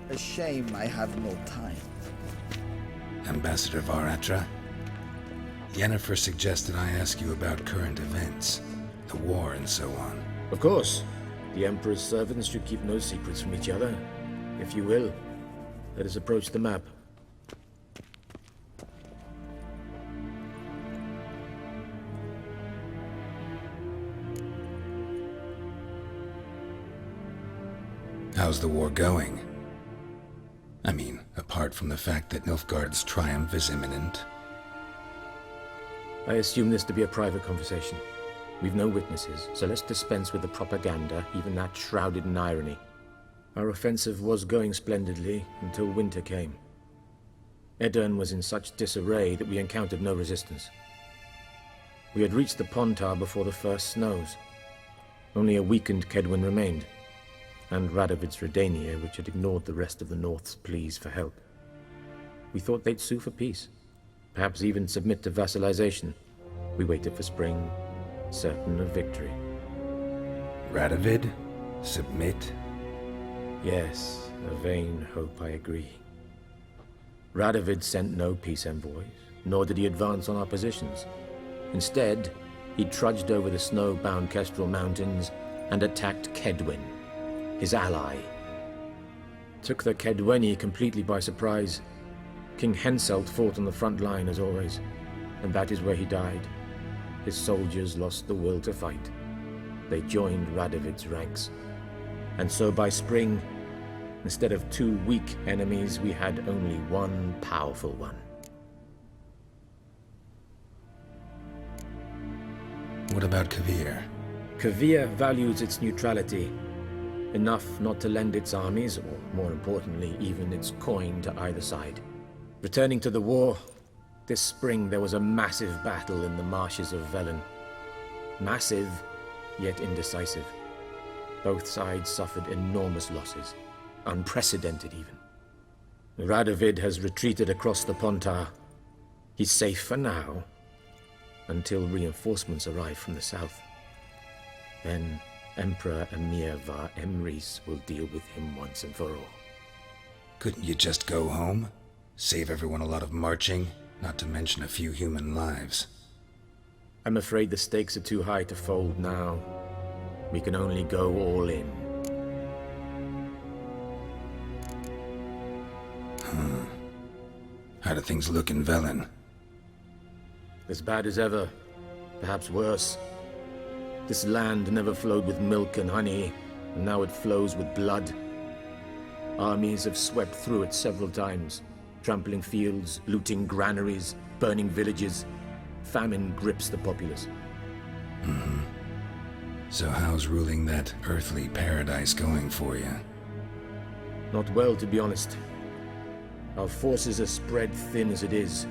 A shame I have no time. Ambassador Varatra, Yennefer suggested I ask you about current events, the war and so on. Of course. The Emperor's servants should keep no secrets from each other. If you will, let us approach the map. How's the war going? I mean, apart from the fact that Nilfgaard's triumph is imminent. I assume this to be a private conversation. We've no witnesses, so let's dispense with the propaganda, even that shrouded in irony. Our offensive was going splendidly until winter came. Edirn was in such disarray that we encountered no resistance. We had reached the Pontar before the first snows. Only a weakened Kedwin remained, and Radovid's Redania, which had ignored the rest of the North's pleas for help. We thought they'd sue for peace, perhaps even submit to vassalization. We waited for spring, certain of victory. Radovid? Submit? Yes, a vain hope, I agree. Radovid sent no peace envoys, nor did he advance on our positions. Instead, he trudged over the snow-bound Kestrel Mountains and attacked Kedwin, his ally. Took the Kedweni completely by surprise. King Henselt fought on the front line as always, and that is where he died. His soldiers lost the will to fight. They joined Radovid's ranks. And so by spring, instead of 2 weak enemies, we had only one powerful one. What about Kavir? Kavir values its neutrality, enough not to lend its armies, or more importantly, even its coin to either side. Returning to the war, this spring there was a massive battle in the marshes of Velen. Massive, yet indecisive. Both sides suffered enormous losses, unprecedented even. Radovid has retreated across the Pontar. He's safe for now, until reinforcements arrive from the south. Then Emperor Emir var Emrys will deal with him once and for all. Couldn't you just go home? Save everyone a lot of marching, not to mention a few human lives. I'm afraid the stakes are too high to fold now. We can only go all in. How do things look in Velen? As bad as ever, perhaps worse. This land never flowed with milk and honey, and now it flows with blood. Armies have swept through it several times, trampling fields, looting granaries, burning villages. Famine grips the populace. So how's ruling that earthly paradise going for you? Not well, to be honest. Our forces are spread thin as it is,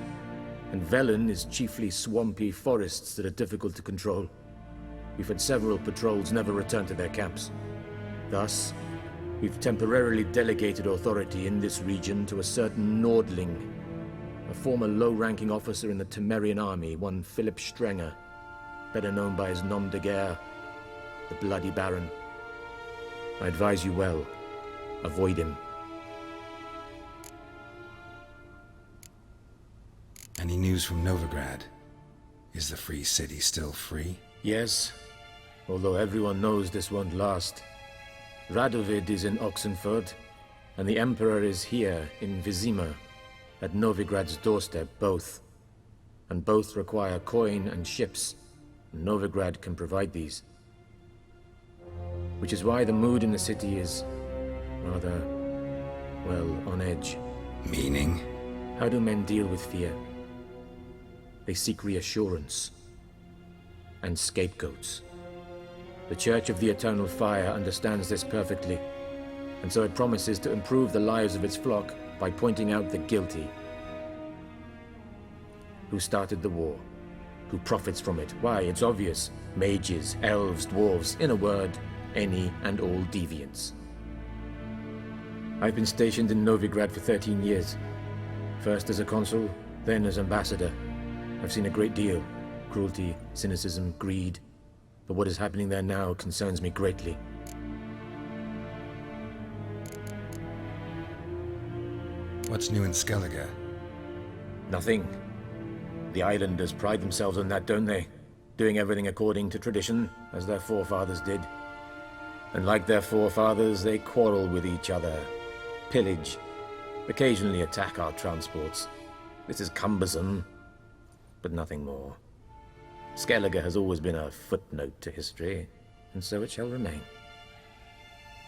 and Velen is chiefly swampy forests that are difficult to control. We've had several patrols never return to their camps. Thus, we've temporarily delegated authority in this region to a certain Nordling, a former low-ranking officer in the Temerian army, one Philip Strenger, better known by his nom de guerre, the Bloody Baron. I advise you well. Avoid him. Any news from Novigrad? Is the free city still free? Yes, although everyone knows this won't last. Radovid is in Oxenfurt, and the Emperor is here in Vizima, at Novigrad's doorstep, both. And both require coin and ships, and Novigrad can provide these. Which is why the mood in the city is rather, well, on edge. Meaning? How do men deal with fear? They seek reassurance and scapegoats. The Church of the Eternal Fire understands this perfectly, and so it promises to improve the lives of its flock by pointing out the guilty. Who started the war? Who profits from it? Why, it's obvious. Mages, elves, dwarves, in a word, any and all deviants. I've been stationed in Novigrad for 13 years. First as a consul, then as ambassador. I've seen a great deal. Cruelty, cynicism, greed. But what is happening there now concerns me greatly. What's new in Skellige? Nothing. The islanders pride themselves on that, don't they? Doing everything according to tradition, as their forefathers did. And like their forefathers, they quarrel with each other, pillage, occasionally attack our transports. This is cumbersome, but nothing more. Skellige has always been a footnote to history, and so it shall remain.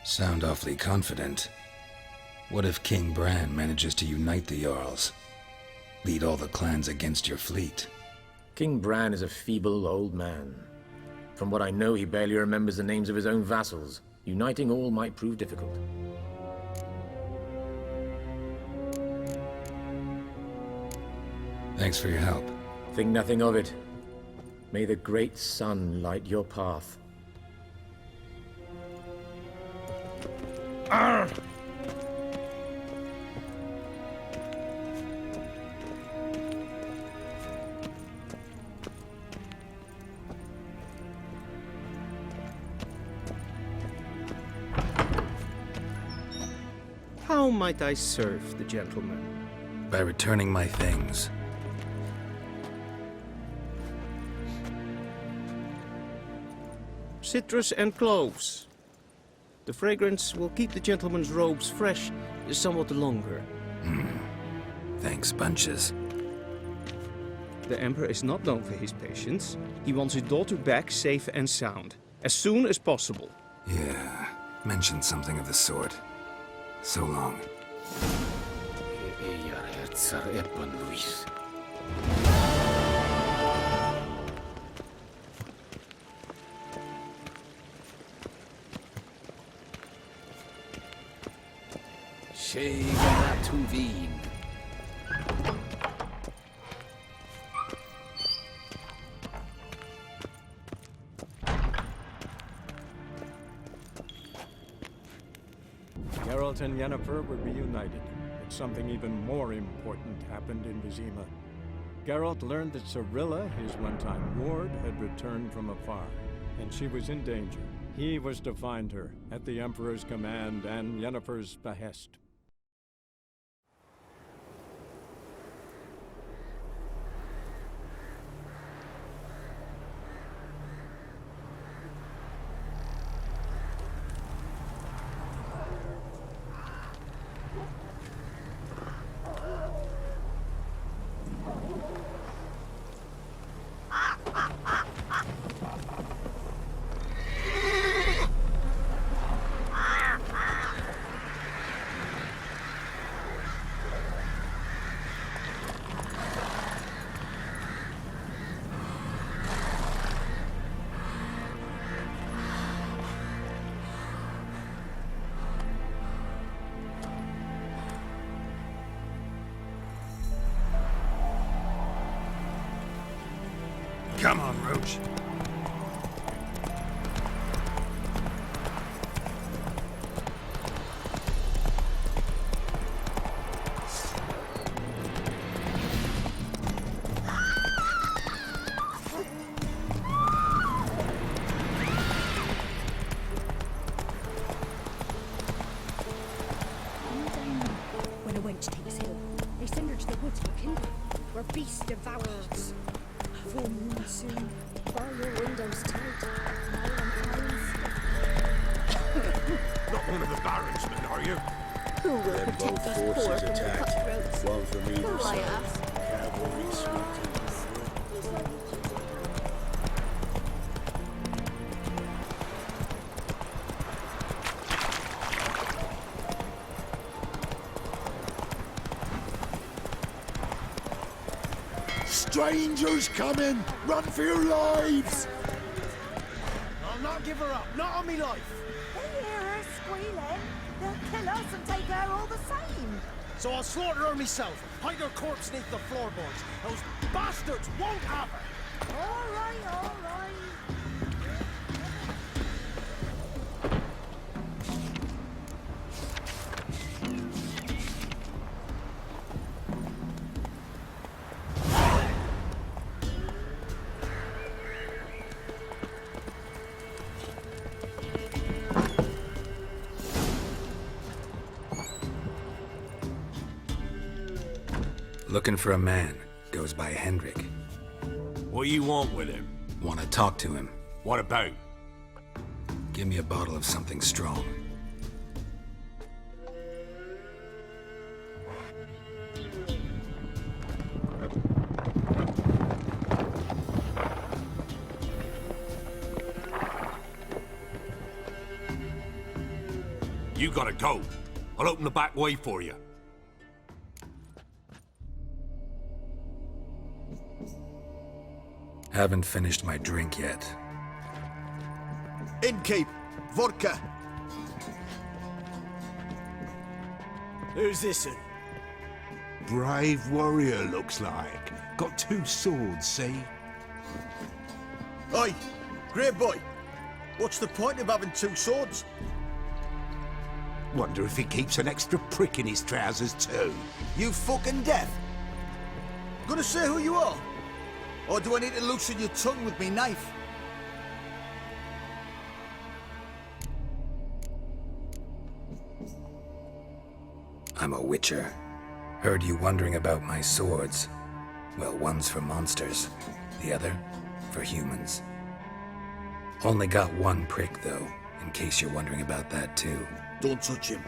Sound awfully confident. What if King Bran manages to unite the Jarls? Lead all the clans against your fleet? King Bran is a feeble old man. From what I know, he barely remembers the names of his own vassals. Uniting all might prove difficult. Thanks for your help. Think nothing of it. May the great sun light your path. Arr! How might I serve the gentleman? By returning my things. Citrus and cloves. The fragrance will keep the gentleman's robes fresh somewhat longer. Thanks, bunches. The Emperor is not known for his patience. He wants his daughter back safe and sound, as soon as possible. Yeah, mentioned something of the sort. So long. Geralt and Yennefer were reunited, but something even more important happened in Vizima. Geralt learned that Cirilla, his one-time ward, had returned from afar, and she was in danger. He was to find her, at the Emperor's command and Yennefer's behest. Come on, Roach. When a wench takes ill, they send her to the woods for kindling, where beasts devour her. Full moon soon, bar your windows tight. Not one of the Baronsmen, are you? Who will protect us poor from the cutthroats? One from either Who, I side. ask? Cavalry sweet. Strangers coming! Run for your lives! I'll not give her up, not on me life. They hear her squealing. They'll kill us and take her all the same. So I'll slaughter her myself, hide her corpse beneath the floorboards. Those bastards won't have her. All right, all right. Looking for a man. Goes by Hendrik. What do you want with him? Want to talk to him. What about? Give me a bottle of something strong. You gotta go. I'll open the back way for you. Haven't finished my drink yet. Innkeep, vodka. Who's this one? Brave warrior, looks like. Got 2 swords, see? Oi, great boy. What's the point of having 2 swords? Wonder if he keeps an extra prick in his trousers too. You fucking deaf? Gonna say who you are? Or do I need to loosen your tongue with me knife? I'm a witcher. Heard you wondering about my swords. Well, one's for monsters, the other for humans. Only got 1 prick, though, in case you're wondering about that, too. Don't touch him.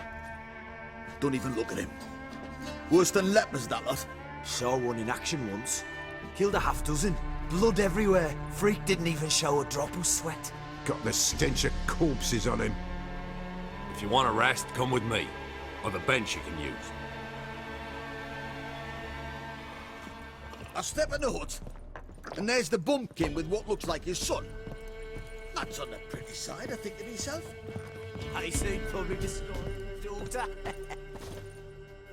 Don't even look at him. Worse than lepers, that lot. Saw one in action once. Killed a half-dozen. Blood everywhere. Freak didn't even show a drop of sweat. Got the stench of corpses on him. If you want a rest, come with me. Or the bench you can use. I step in the hut, and there's the bumpkin with what looks like his son. That's on the pretty side, I think to myself. I seen public display. Daughter.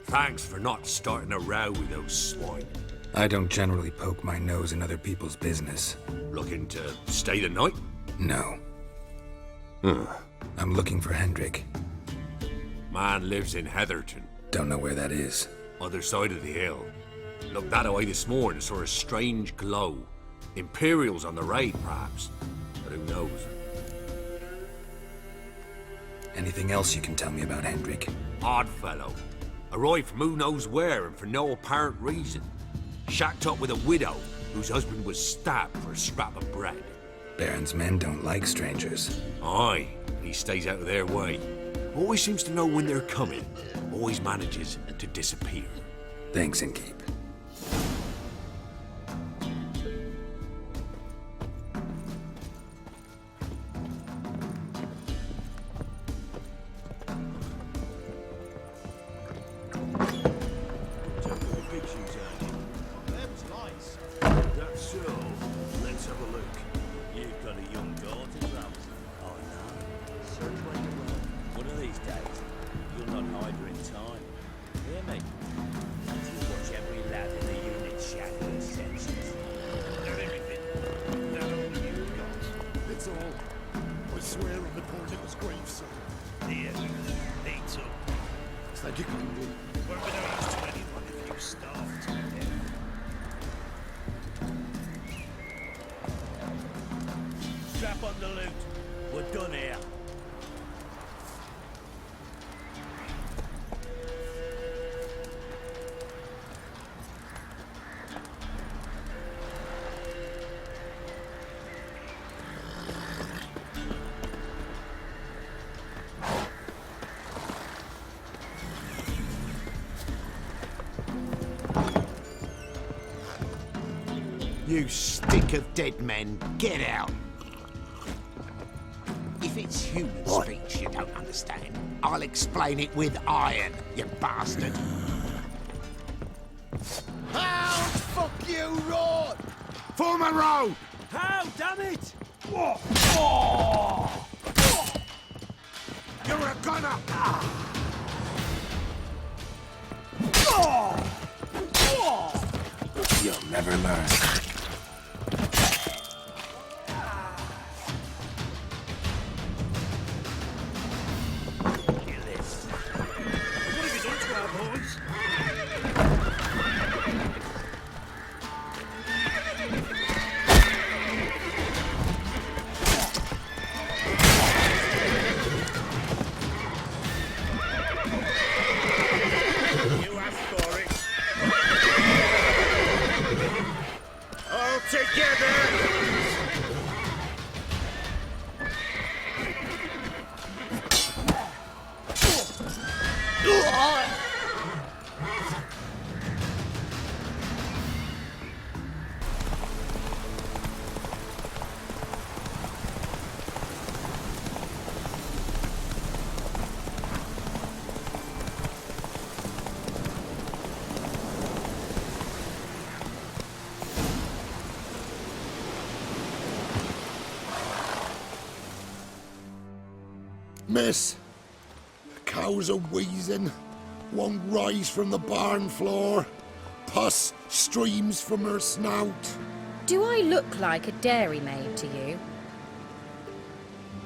Thanks for not starting a row with those swine. I don't generally poke my nose in other people's business. Looking to stay the night? No. I'm looking for Hendrik. Man lives in Heatherton. Don't know where that is. Other side of the hill. Looked that away this morning, saw a strange glow. Imperials on the raid, perhaps. But who knows? Anything else you can tell me about Hendrik? Odd fellow. Arrived from who knows where and for no apparent reason. Shacked up with a widow whose husband was stabbed for a scrap of bread. Baron's men don't like strangers. Aye, he stays out of their way. Always seems to know when they're coming. Always manages to disappear. Thanks, Innkeep. Strap on the loot. We're done here. You stink of dead men, get out! If it's human speech you don't understand, I'll explain it with iron, you bastard. How fuck you, Rod! Form a row! How, damn it! You're a gunner! You'll never learn. You asked for it. together! Miss, the cows are wheezing, won't rise from the barn floor. Pus streams from her snout. Do I look like a dairymaid to you?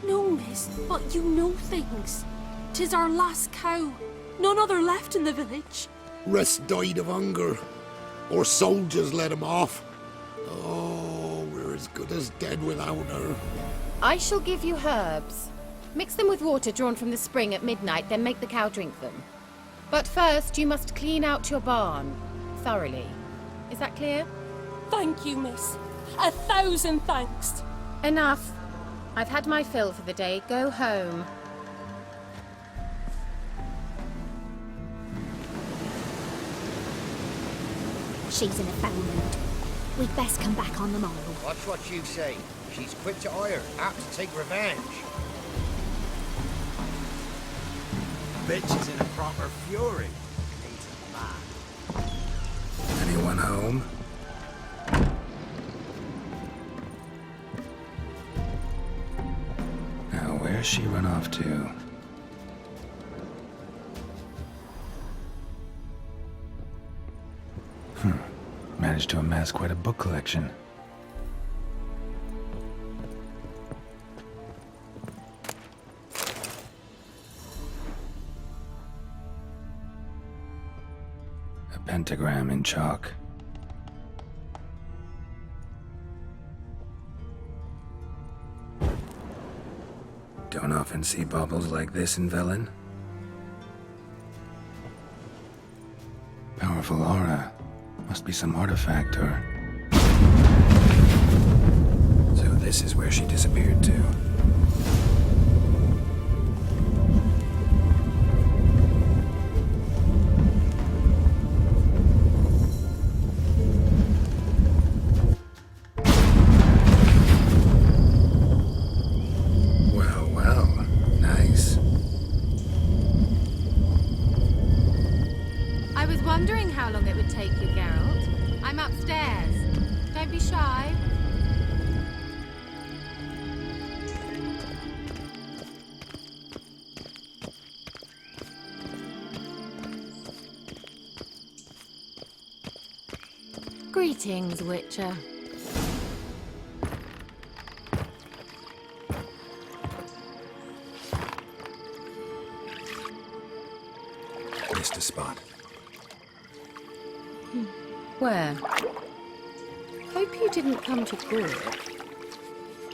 No, miss, but you know things. 'Tis our last cow. None other left in the village. Rest died of hunger, or soldiers let him off. Oh, we're as good as dead without her. I shall give you herbs. Mix them with water drawn from the spring at midnight, then make the cow drink them. But first, you must clean out your barn thoroughly. Is that clear? Thank you, miss. 1,000 thanks. Enough. I've had my fill for the day. Go home. She's in a foul mood. We'd best come back on the morrow. Watch what you say. She's quick to ire, apt to take revenge. Bitch is in a proper fury. Anyone home? Now, where's she run off to? Managed to amass quite a book collection. A pentagram in chalk. Don't often see baubles like this in Velen. Powerful aura. Must be some artifact or... So this is where she disappeared to. Well, nice. I was wondering how long it would take you, Geralt. I'm upstairs. Don't be shy. Greetings, Witcher. Missed a spot. Where? Hope you didn't come to Gork.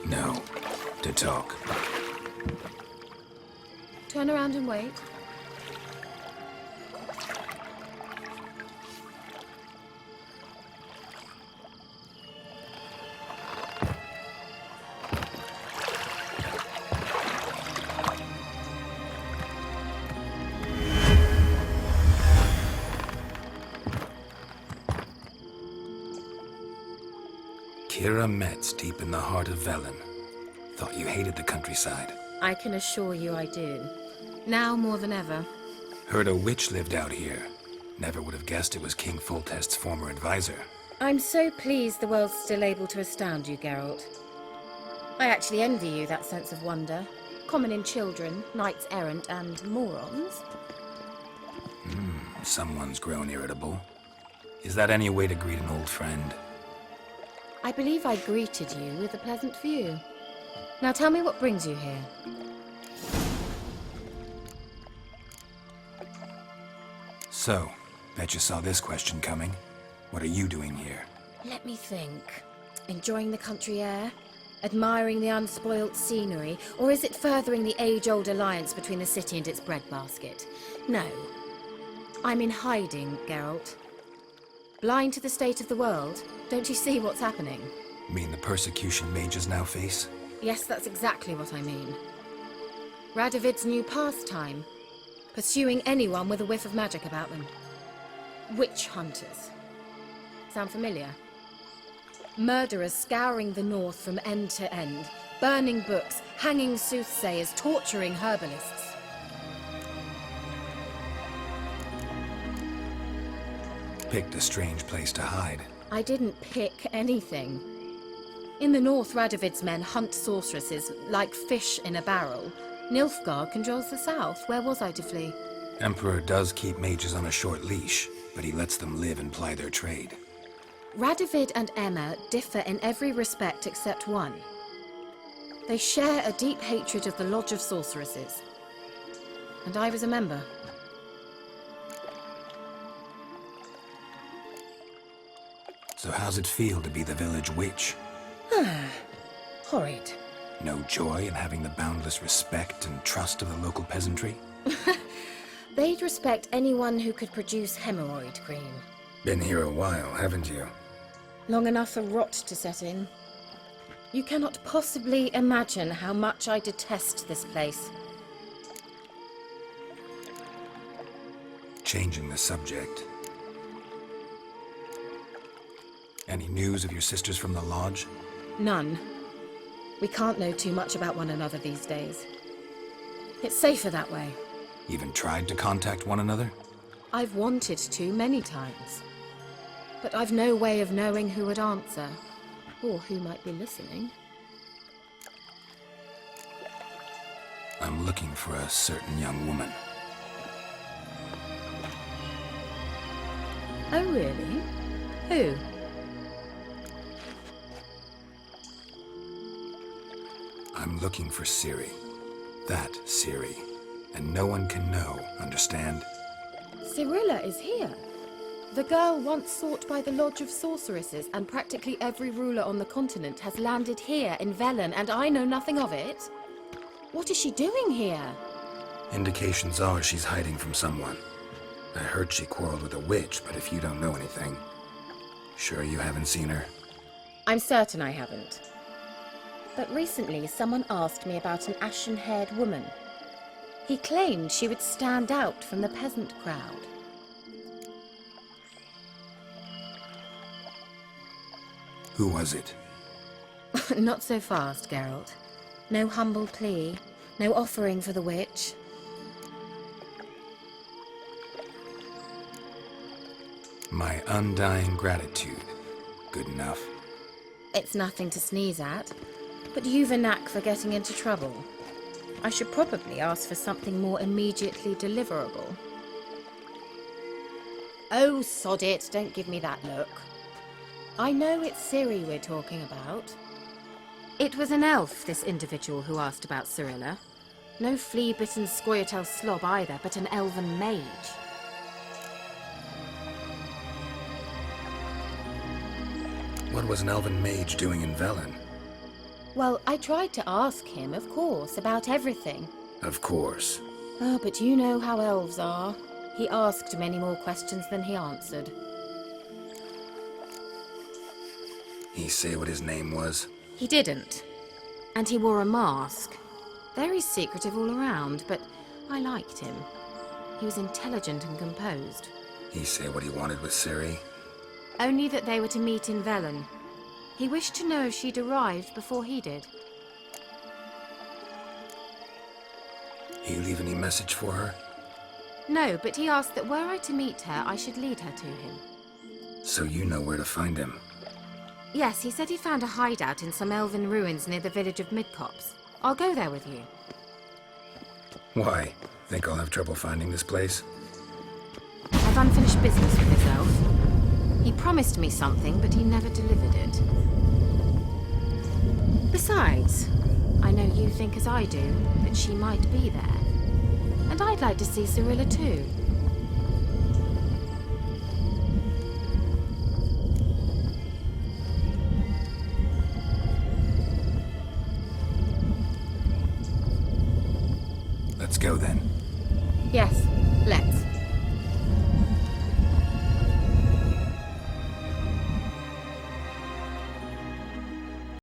No. To talk. Turn around and wait. Keira Metz, deep in the heart of Velen. Thought you hated the countryside. I can assure you I do. Now more than ever. Heard a witch lived out here. Never would have guessed it was King Foltest's former advisor. I'm so pleased the world's still able to astound you, Geralt. I actually envy you that sense of wonder. Common in children, knights errant, and morons. Someone's grown irritable. Is that any way to greet an old friend? I believe I greeted you with a pleasant view. Now tell me what brings you here. So, bet you saw this question coming. What are you doing here? Let me think. Enjoying the country air? Admiring the unspoilt scenery? Or is it furthering the age-old alliance between the city and its breadbasket? No. I'm in hiding, Geralt. Blind to the state of the world? Don't you see what's happening? Mean the persecution mages now face? Yes, that's exactly what I mean. Radovid's new pastime. Pursuing anyone with a whiff of magic about them. Witch hunters. Sound familiar? Murderers scouring the north from end to end, burning books, hanging soothsayers, torturing herbalists. Picked a strange place to hide. I didn't pick anything. In the north, Radovid's men hunt sorceresses like fish in a barrel. Nilfgaard controls the south. Where was I to flee? Emperor does keep mages on a short leash, but he lets them live and ply their trade. Radovid and Emma differ in every respect except one. They share a deep hatred of the Lodge of Sorceresses. And I was a member. So how's it feel to be the village witch? Horrid. No joy in having the boundless respect and trust of the local peasantry? They'd respect anyone who could produce hemorrhoid cream. Been here a while, haven't you? Long enough for rot to set in. You cannot possibly imagine how much I detest this place. Changing the subject. Any news of your sisters from the lodge? None. We can't know too much about one another these days. It's safer that way. Even tried to contact one another? I've wanted to many times. But I've no way of knowing who would answer, or who might be listening. I'm looking for a certain young woman. Oh, really? Who? I'm looking for Ciri. That Ciri. And no one can know, understand? Cirilla is here. The girl once sought by the Lodge of Sorceresses, and practically every ruler on the continent has landed here in Velen, and I know nothing of it. What is she doing here? Indications are she's hiding from someone. I heard she quarreled with a witch, but if you don't know anything, sure you haven't seen her? I'm certain I haven't. But recently someone asked me about an ashen-haired woman. He claimed she would stand out from the peasant crowd. Who was it? Not so fast, Geralt. No humble plea, no offering for the witch. My undying gratitude. Good enough. It's nothing to sneeze at, but you've a knack for getting into trouble. I should probably ask for something more immediately deliverable. Oh, sod it, don't give me that look. I know it's Ciri we're talking about. It was an elf, this individual who asked about Cirilla. No flea-bitten Scoia'tael slob either, but an elven mage. What was an elven mage doing in Velen? Well, I tried to ask him, of course, about everything. Of course. Oh, but you know how elves are. He asked many more questions than he answered. He say what his name was? He didn't. And he wore a mask. Very secretive all around, but I liked him. He was intelligent and composed. He say what he wanted with Ciri? Only that they were to meet in Velen. He wished to know if she'd arrived before he did. He leave any message for her? No, but he asked that were I to meet her, I should lead her to him. So you know where to find him? Yes, he said he found a hideout in some elven ruins near the village of Midcopse. I'll go there with you. Why? Think I'll have trouble finding this place? I've unfinished business with this elf. He promised me something, but he never delivered it. Besides, I know you think as I do, that she might be there. And I'd like to see Cirilla too. Let's go then. Yes, let's.